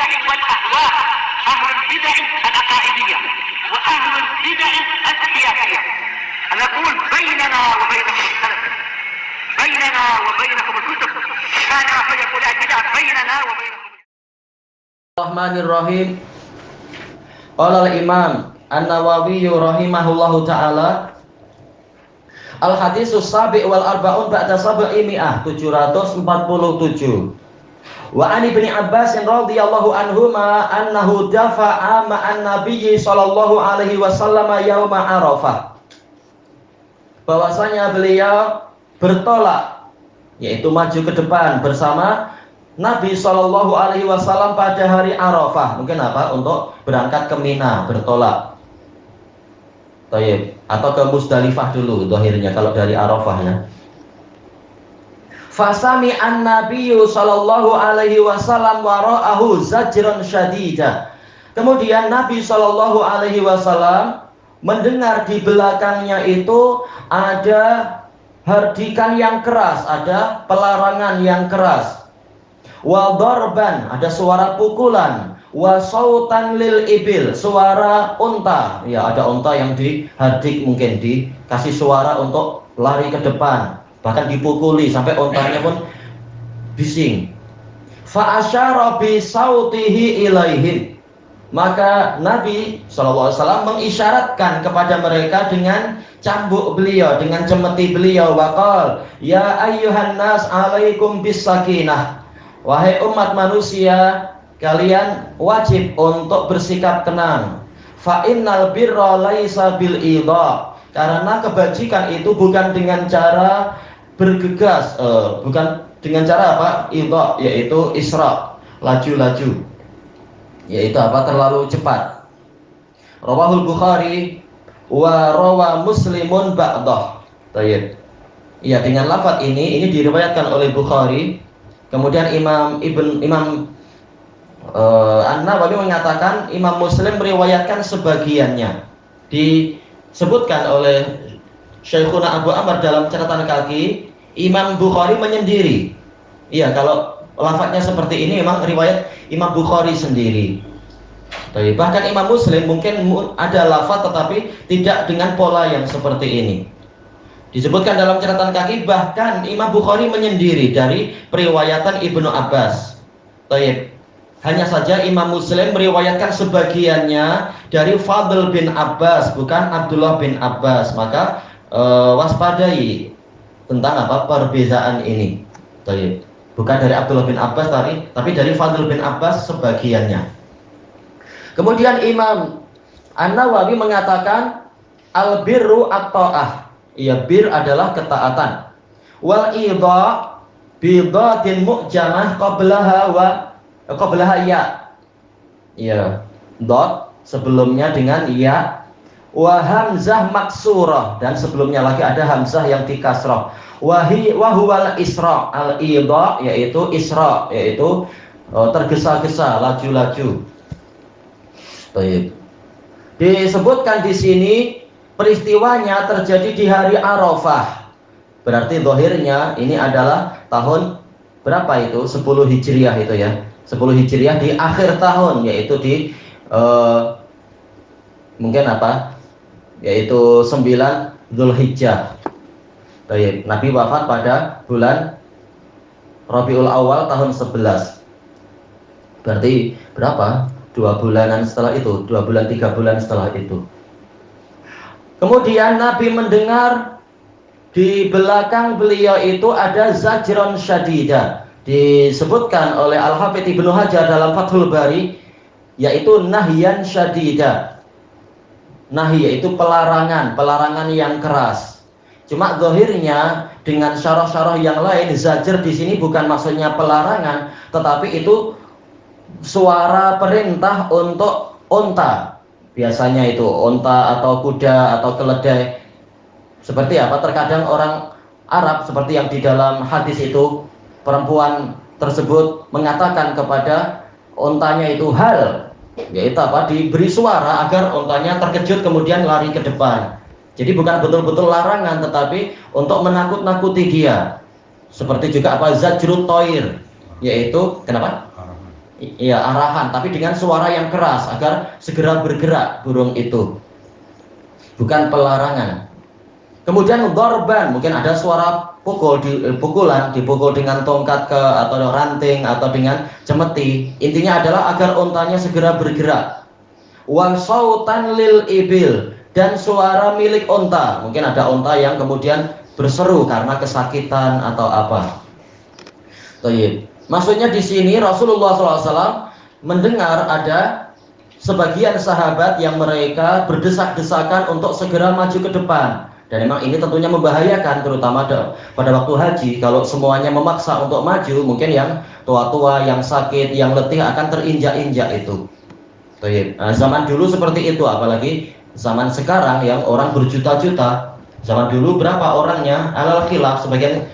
البدع والأهواء، أهل البدع العقائدية وأهل البدع السياسية. نقول بيننا وبينكم السلف، بيننا وبينكم الكتب، كان فيقول البدع بيننا وبينكم. Bismillahirrahmanirrahim. Qala al-Imam An-Nawawi rahimahullahu taala, Al-Hadisus Sabi' wal Arba'un ba'da sab'i mi'ah 747. Wa an Ibni Abbas radhiyallahu anhuma annahu dafa'a ma'an Nabiyyi sallallahu alaihi wasallam yauma Arafah. Bahwasanya beliau bertolak, yaitu maju ke depan bersama Nabi Shallallahu Alaihi Wasallam pada hari Arafah. Mungkin apa? Untuk berangkat ke Mina, bertolak. Tayyib. Atau ke Musdalifah dulu, dohirnya kalau dari Arafahnya. Fasami an Nabiyyu Shallallahu Alaihi Wasallam wara'ahu zajran syadida. Kemudian Nabi Shallallahu Alaihi Wasallam mendengar di belakangnya itu ada hardikan yang keras, ada pelarangan yang keras. Wa darban, ada suara pukulan. Wa sautan lil ibil, suara unta. Ya, ada unta yang dihardik, mungkin dikasih suara untuk lari ke depan, bahkan dipukuli sampai untanya pun bising. Fa asyara bi sautihi ilaihim, maka Nabi SAW mengisyaratkan kepada mereka dengan cambuk beliau, dengan cemeti beliau. Waqal ya ayyuhan nas alaikum bis sakinah, wahai umat manusia, kalian wajib untuk bersikap tenang. Fa innal birra laisa bil idha, karena kebajikan itu bukan dengan cara bergegas, bukan dengan cara apa? Idha, yaitu isra, laju-laju, yaitu apa? Terlalu cepat. Rawahul Bukhari wa rawa Muslimun ba'dah. Baik. Ya, dengan lafaz ini diriwayatkan oleh Bukhari. Kemudian Imam An-Nawawi mengatakan Imam Muslim meriwayatkan sebagiannya. Disebutkan oleh Syekhuna Abu Amr dalam catatan kaki, Imam Bukhari menyendiri. Iya, kalau lafadznya seperti ini memang riwayat Imam Bukhari sendiri. Bahkan Imam Muslim mungkin ada lafadz tetapi tidak dengan pola yang seperti ini. Disebutkan dalam catatan kaki, bahkan Imam Bukhari menyendiri dari periwayatan Ibnu Abbas. Taib. Hanya saja Imam Muslim meriwayatkan sebagiannya dari Fadl bin Abbas, bukan Abdullah bin Abbas. Maka waspadai tentang apa perbedaan ini. Taib. Bukan dari Abdullah bin Abbas tapi dari Fadl bin Abbas sebagiannya. Kemudian Imam An-Nawawi mengatakan al-birru at-ta'ah. Iya, bir adalah ketaatan. Wal idha bidatin mu'jamah qablaha ya. Iya, dot sebelumnya dengan ya. Wa hamzah maksurah, dan sebelumnya lagi ada hamzah yang dikasrah. Wa huwal isra, al idha yaitu isra, yaitu tergesa-gesa, laju-laju. Baik. Disebutkan di sini peristiwanya terjadi di hari Arafah. Berarti zahirnya ini adalah tahun berapa itu? 10 Hijriah itu ya. 10 Hijriah di akhir tahun, yaitu di mungkin apa? Yaitu 9 Dzulhijjah. Baik, Nabi wafat pada bulan Rabiul Awal tahun 11. Berarti berapa? 2 bulanan setelah itu, 2 bulan 3 bulan setelah itu. Kemudian Nabi mendengar di belakang beliau itu ada zajron syadida. Disebutkan oleh Al-Hafidz Ibnu Hajar dalam Fathul Bari, yaitu nahyan syadida. Nahi yaitu pelarangan yang keras. Cuma zahirnya dengan syarah-syarah yang lain, zajr di sini bukan maksudnya pelarangan, tetapi itu suara perintah untuk unta. Biasanya itu unta atau kuda atau keledai. Seperti apa? Terkadang orang Arab, seperti yang di dalam hadis itu, perempuan tersebut mengatakan kepada untanya itu hal, yaitu apa? Diberi suara agar untanya terkejut kemudian lari ke depan. Jadi bukan betul-betul larangan, tetapi untuk menakut-nakuti dia. Seperti juga apa? Zajrut toir, yaitu kenapa? ya arahan, tapi dengan suara yang keras agar segera bergerak burung itu, bukan pelarangan. Kemudian dorban, mungkin ada suara pukulan, dipukul dengan tongkat atau ranting atau dengan cemeti. Intinya adalah agar ontanya segera bergerak. Wan sautan lil ibil, dan suara milik onta. Mungkin ada onta yang kemudian berseru karena kesakitan atau apa. Baik. Maksudnya di sini Rasulullah SAW mendengar ada sebagian sahabat yang mereka berdesak-desakan untuk segera maju ke depan. Dan memang ini tentunya membahayakan, terutama pada waktu haji. Kalau semuanya memaksa untuk maju, mungkin yang tua-tua, yang sakit, yang letih akan terinjak-injak itu. Nah, zaman dulu seperti itu, apalagi zaman sekarang yang orang berjuta-juta. Zaman dulu berapa orangnya? Alal khilaf, sebagian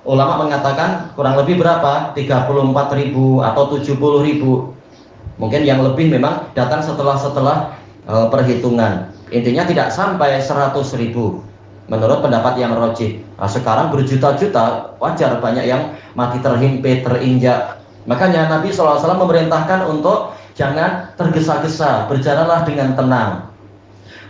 ulama mengatakan kurang lebih berapa? 34.000 atau 70.000. Mungkin yang lebih memang datang setelah perhitungan. Intinya tidak sampai 100.000 menurut pendapat yang rajih. Nah, sekarang berjuta-juta, wajar banyak yang mati terhimpit, terinjak. Makanya Nabi SAW memerintahkan untuk jangan tergesa-gesa, berjalanlah dengan tenang.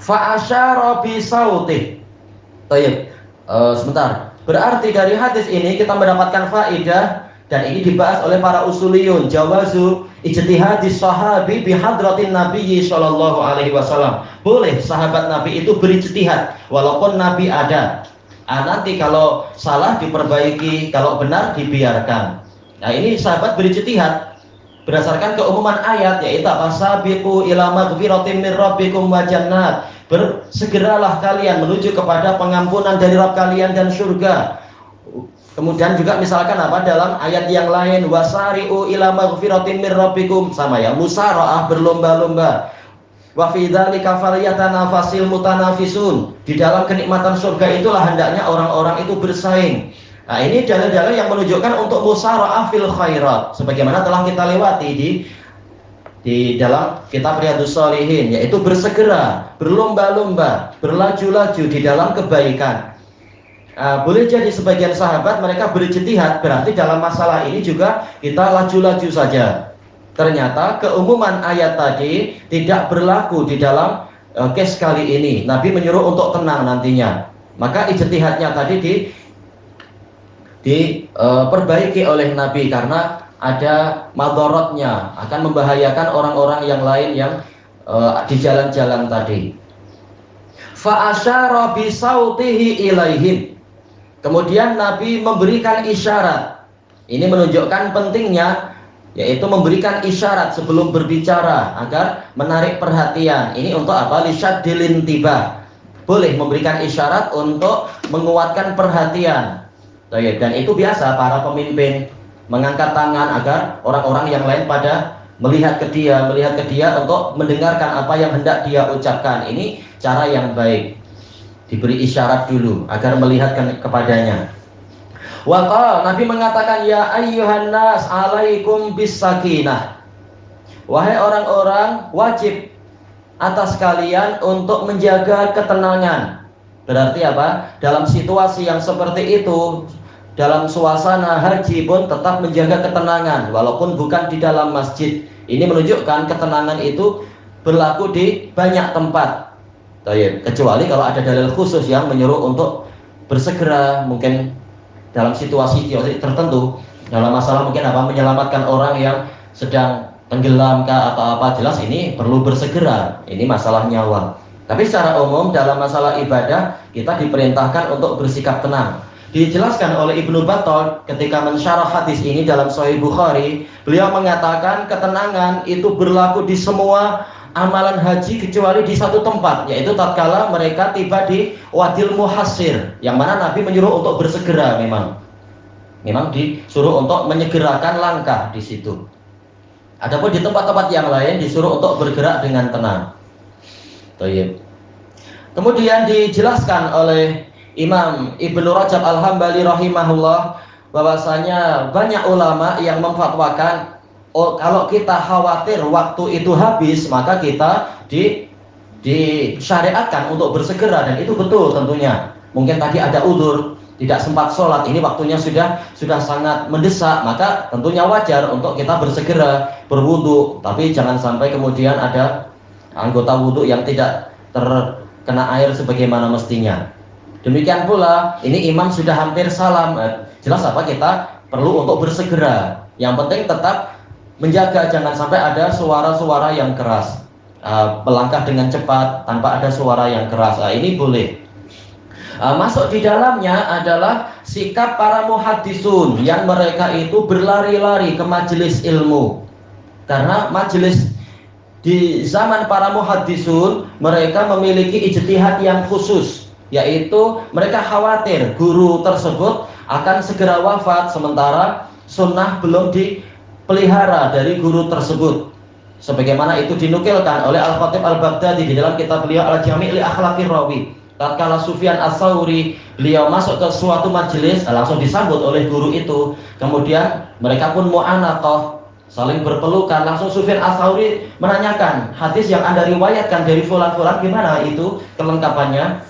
Fa'asyara bisautih. Sebentar. Berarti dari hadis ini kita mendapatkan faidah, dan ini dibahas oleh para usuliyun, jawazu ijtihadis sahabi bihadratin nabiyyi sallallahu alaihi wasallam. Boleh sahabat Nabi itu berijtihad walaupun Nabi ada. Nanti kalau salah diperbaiki, kalau benar dibiarkan. Nah, ini sahabat berijtihad berdasarkan keumuman ayat, yaitu apa? Sabiqu ila maghfiratin mir rabbikum wa jannat. Bersegeralah kalian menuju kepada pengampunan dari Rabb kalian dan surga. Kemudian juga misalkan apa dalam ayat yang lain, wasari'u ila maghfiratin mir rabbikum, sama ya, musara'ah, berlomba-lomba. Wa fi dzalika falyatanafasil mutanafisun. Di dalam kenikmatan surga itulah hendaknya orang-orang itu bersaing. Nah, ini dalil-dalil yang menunjukkan untuk musara'ah fil khairat, sebagaimana telah kita lewati di dalam kitab Riyadhus Shalihin, yaitu bersegera, berlomba-lomba, berlaju-laju di dalam kebaikan. Boleh jadi sebagian sahabat mereka berijtihad, berarti dalam masalah ini juga kita laju-laju saja. Ternyata keumuman ayat tadi tidak berlaku di dalam case kali ini. Nabi menyuruh untuk tenang nantinya. Maka ijtihadnya tadi diperbaiki oleh Nabi karena ada madharatnya, akan membahayakan orang-orang yang lain yang di jalan-jalan tadi. Fa asyara bi sautihi ilaihim. Kemudian Nabi memberikan isyarat. Ini menunjukkan pentingnya, yaitu memberikan isyarat sebelum berbicara agar menarik perhatian. Ini untuk apa? Lisyaddil intibah. Boleh memberikan isyarat untuk menguatkan perhatian. Dan itu biasa para pemimpin mengangkat tangan agar orang-orang yang lain pada melihat ke dia untuk mendengarkan apa yang hendak dia ucapkan. Ini cara yang baik. Diberi isyarat dulu agar melihat kepadanya. Waqala, Nabi mengatakan, ya ayyuhan nas alaikum bis sakinah. Wahai orang-orang, wajib atas kalian untuk menjaga ketenangan. Berarti apa? Dalam situasi yang seperti itu, dalam suasana haji pun tetap menjaga ketenangan walaupun bukan di dalam masjid. Ini menunjukkan ketenangan itu berlaku di banyak tempat. Kecuali kalau ada dalil khusus yang menyuruh untuk bersegera, mungkin dalam situasi tertentu, dalam masalah mungkin apa, menyelamatkan orang yang sedang tenggelam atau apa, jelas ini perlu bersegera, ini masalah nyawa. Tapi secara umum dalam masalah ibadah kita diperintahkan untuk bersikap tenang. Dijelaskan oleh Ibnu Battal ketika mensyarah hadis ini dalam Sahih Bukhari, beliau mengatakan ketenangan itu berlaku di semua amalan haji kecuali di satu tempat, yaitu tatkala mereka tiba di Wadil Muhassir, yang mana Nabi menyuruh untuk bersegera. Memang disuruh untuk menyegerakan langkah di situ. Adapun di tempat-tempat yang lain disuruh untuk bergerak dengan tenang. Kemudian dijelaskan oleh Imam Ibnu Rajab Al-Hambali rahimahullah bahwasanya banyak ulama yang memfatwakan, kalau kita khawatir waktu itu habis, maka kita disyariatkan untuk bersegera, dan itu betul tentunya. Mungkin tadi ada udzur, tidak sempat sholat, ini waktunya sudah sangat mendesak, maka tentunya wajar untuk kita bersegera berwudu. Tapi jangan sampai kemudian ada anggota wudu yang tidak terkena air sebagaimana mestinya. Demikian pula, ini imam sudah hampir salam, jelas apa kita perlu untuk bersegera. Yang penting tetap menjaga jangan sampai ada suara-suara yang keras, melangkah dengan cepat tanpa ada suara yang keras. Ini boleh. Masuk di dalamnya adalah sikap para muhaddisun yang mereka itu berlari-lari ke majelis ilmu. Karena majelis di zaman para muhaddisun, mereka memiliki ijtihad yang khusus, yaitu mereka khawatir guru tersebut akan segera wafat sementara sunnah belum dipelihara dari guru tersebut. Sebagaimana itu dinukilkan oleh Al-Khatib Al-Baghdadi di dalam kitab beliau Al-Jami' li Akhlaqir Rawi. Tatkala Sufyan Ats-Tsauri beliau masuk ke suatu majelis, langsung disambut oleh guru itu. Kemudian mereka pun mu'anaqah, saling berpelukan. Langsung Sufyan Ats-Tsauri menanyakan, hadis yang Anda riwayatkan dari fulan-fulan gimana itu kelengkapannya?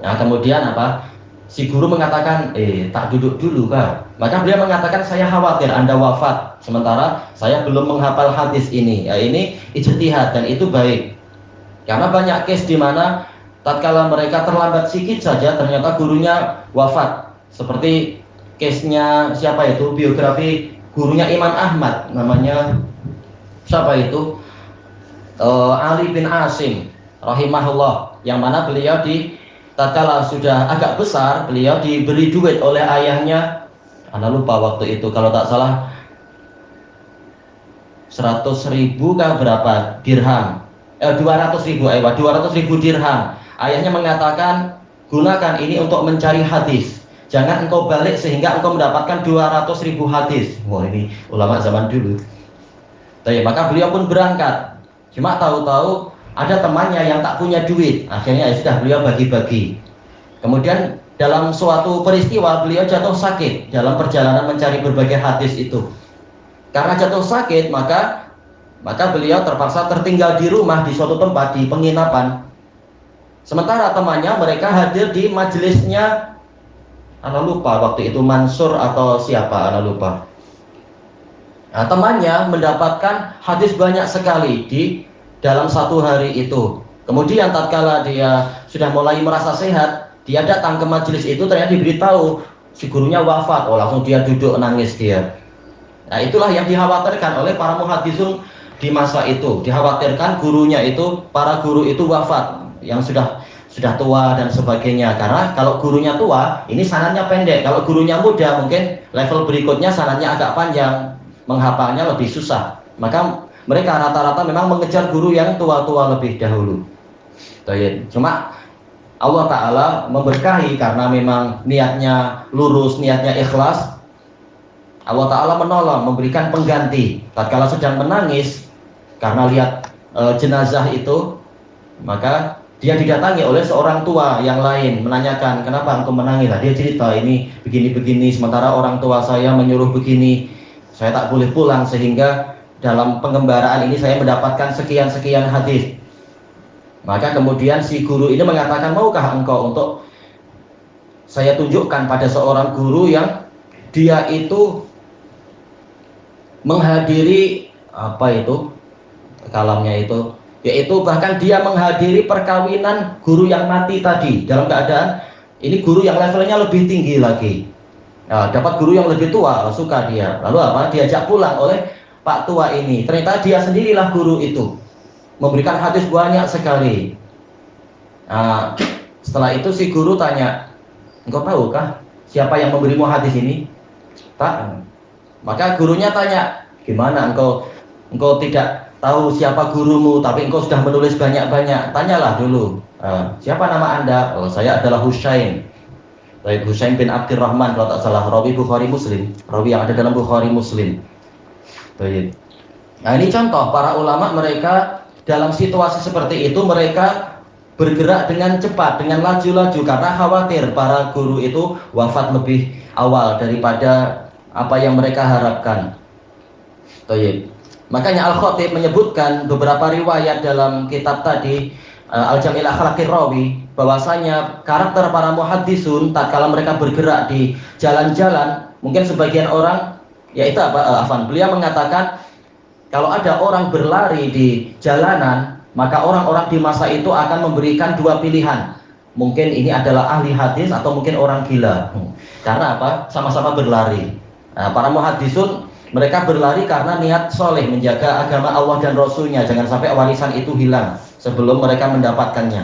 Nah, kemudian apa? Si guru mengatakan, tak duduk dulu Kak. Maka beliau mengatakan, saya khawatir Anda wafat sementara saya belum menghafal hadis ini. Ya, ini ijtihad dan itu baik. Karena banyak case di mana tatkala mereka terlambat sedikit saja ternyata gurunya wafat. Seperti case-nya siapa itu? Biografi gurunya Imam Ahmad, namanya siapa itu? Ali bin Asim rahimahullah, yang mana beliau tatkala sudah agak besar, beliau diberi duit oleh ayahnya. Anda lupa waktu itu, kalau tak salah 100.000 kah berapa dirham? 200.000 dirham. Ayahnya mengatakan, gunakan ini untuk mencari hadis. Jangan engkau balik sehingga engkau mendapatkan 200.000 hadis. Wah, ini ulama zaman dulu. Maka beliau pun berangkat. Cuma tahu-tahu ada temannya yang tak punya duit. Akhirnya ya sudah, beliau bagi-bagi. Kemudian dalam suatu peristiwa beliau jatuh sakit dalam perjalanan mencari berbagai hadis itu. Karena jatuh sakit, maka beliau terpaksa tertinggal di rumah di suatu tempat di penginapan. Sementara temannya mereka hadir di majelisnya, Anda lupa waktu itu Mansur atau siapa, Anda lupa. Nah, temannya mendapatkan hadis banyak sekali di dalam satu hari itu. Kemudian tatkala dia sudah mulai merasa sehat, dia datang ke majelis itu, ternyata diberitahu si gurunya wafat. Oh, langsung dia duduk nangis dia. Nah, itulah yang dikhawatirkan oleh para muhaddisun di masa itu. Dikhawatirkan gurunya itu, para guru itu wafat yang sudah tua dan sebagainya. Karena kalau gurunya tua, ini sanadnya pendek. Kalau gurunya muda, mungkin level berikutnya sanadnya agak panjang, menghafalnya lebih susah. Maka mereka rata-rata memang mengejar guru yang tua-tua lebih dahulu. Cuma Allah Ta'ala memberkahi karena memang niatnya lurus, niatnya ikhlas. Allah Ta'ala menolong, memberikan pengganti. Tatkala sedang menangis karena lihat jenazah itu, maka dia didatangi oleh seorang tua yang lain, menanyakan, kenapa engkau menangis? Nah, dia cerita, ini begini-begini, sementara orang tua saya menyuruh begini, saya tak boleh pulang, sehingga dalam pengembaraan ini saya mendapatkan sekian-sekian hadis. Maka kemudian si guru ini mengatakan, maukah engkau untuk saya tunjukkan pada seorang guru yang dia itu menghadiri kalamnya itu, yaitu bahkan dia menghadiri perkawinan guru yang mati tadi, dalam keadaan ini guru yang levelnya lebih tinggi lagi. Nah, dapat guru yang lebih tua, suka dia. Lalu diajak pulang oleh Pak tua ini. Ternyata dia sendirilah guru itu, memberikan hadis banyak sekali. Nah, setelah itu si guru tanya, engkau tahukah siapa yang memberimu hadis ini? Tak. Maka gurunya tanya, gimana engkau tidak tahu siapa gurumu, tapi engkau sudah menulis banyak-banyak? Tanyalah dulu, siapa nama Anda? Oh, saya adalah Husain. Husain bin Abdurrahman, kalau tak salah, rawi Bukhari Muslim, rawi yang ada dalam Bukhari Muslim. Nah, ini contoh para ulama, mereka dalam situasi seperti itu mereka bergerak dengan cepat, dengan laju-laju, karena khawatir para guru itu wafat lebih awal daripada apa yang mereka harapkan. Makanya Al-Khatib menyebutkan beberapa riwayat dalam kitab tadi, Al-Jami' li Akhlaqir Rawi, bahwasanya karakter para muhaddisun tatkala mereka bergerak di jalan-jalan, mungkin sebagian orang yaitu beliau mengatakan kalau ada orang berlari di jalanan, maka orang-orang di masa itu akan memberikan dua pilihan. Mungkin ini adalah ahli hadis atau mungkin orang gila. Karena apa? Sama-sama berlari. Nah, para muhaddisun mereka berlari karena niat soleh menjaga agama Allah dan Rasulnya, jangan sampai warisan itu hilang sebelum mereka mendapatkannya.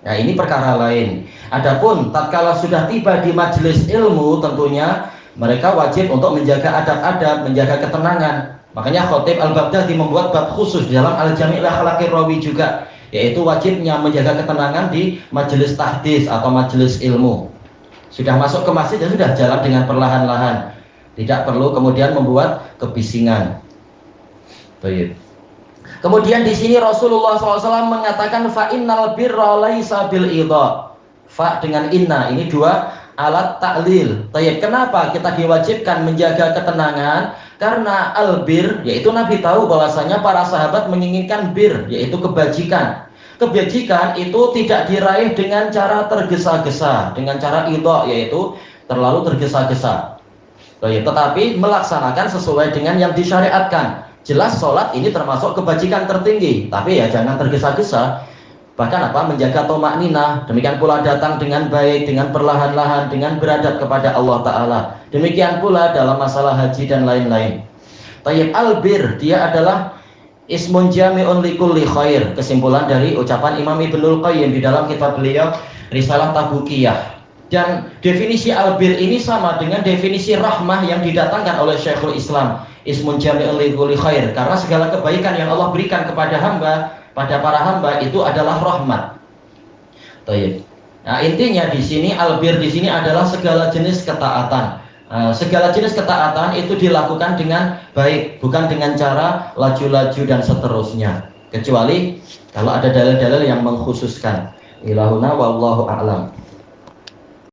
Nah, ini perkara lain. Adapun tatkala sudah tiba di majelis ilmu, tentunya mereka wajib untuk menjaga adab-adab, menjaga ketenangan. Makanya Khatib Al-Baghdadi membuat bab khusus di dalam Al-Jami' li Akhlaqir Rawi juga, yaitu wajibnya menjaga ketenangan di majelis tahdits atau majelis ilmu. Sudah masuk ke masjid ya sudah, jalan dengan perlahan-lahan. Tidak perlu kemudian membuat kebisingan. Baik. Kemudian di sini Rasulullah SAW mengatakan fa innal birra laisa bil idha. Fa dengan inna, ini dua alat taklil. Baik. Kenapa kita diwajibkan menjaga ketenangan? Karena albir, yaitu Nabi tahu bahwasanya para sahabat menginginkan bir, yaitu kebajikan. Kebajikan itu tidak diraih dengan cara tergesa-gesa, dengan cara idha, yaitu terlalu tergesa-gesa. Tetapi melaksanakan sesuai dengan yang disyariatkan. Jelas sholat ini termasuk kebajikan tertinggi, tapi ya jangan tergesa-gesa. Bahkan menjaga tomakninah, demikian pula datang dengan baik, dengan perlahan-lahan, dengan beradab kepada Allah Ta'ala. Demikian pula dalam masalah haji dan lain-lain. Tayyib albir, dia adalah ismun jami'un likulli khair. Kesimpulan dari ucapan Imam Ibnul Qayyim di dalam kitab beliau Risalah Tabukiyah. Dan definisi albir ini sama dengan definisi rahmah yang didatangkan oleh Syekhul Islam, ismun jami'un likulli khair. Karena segala kebaikan yang Allah berikan kepada hamba, pada para hamba itu adalah rahmat. Baik. Nah, intinya di sini albir di sini adalah segala jenis ketaatan. Segala jenis ketaatan itu dilakukan dengan baik, bukan dengan cara laju-laju dan seterusnya. Kecuali kalau ada dalil-dalil yang mengkhususkan. Ilahuna wallahu a'lam.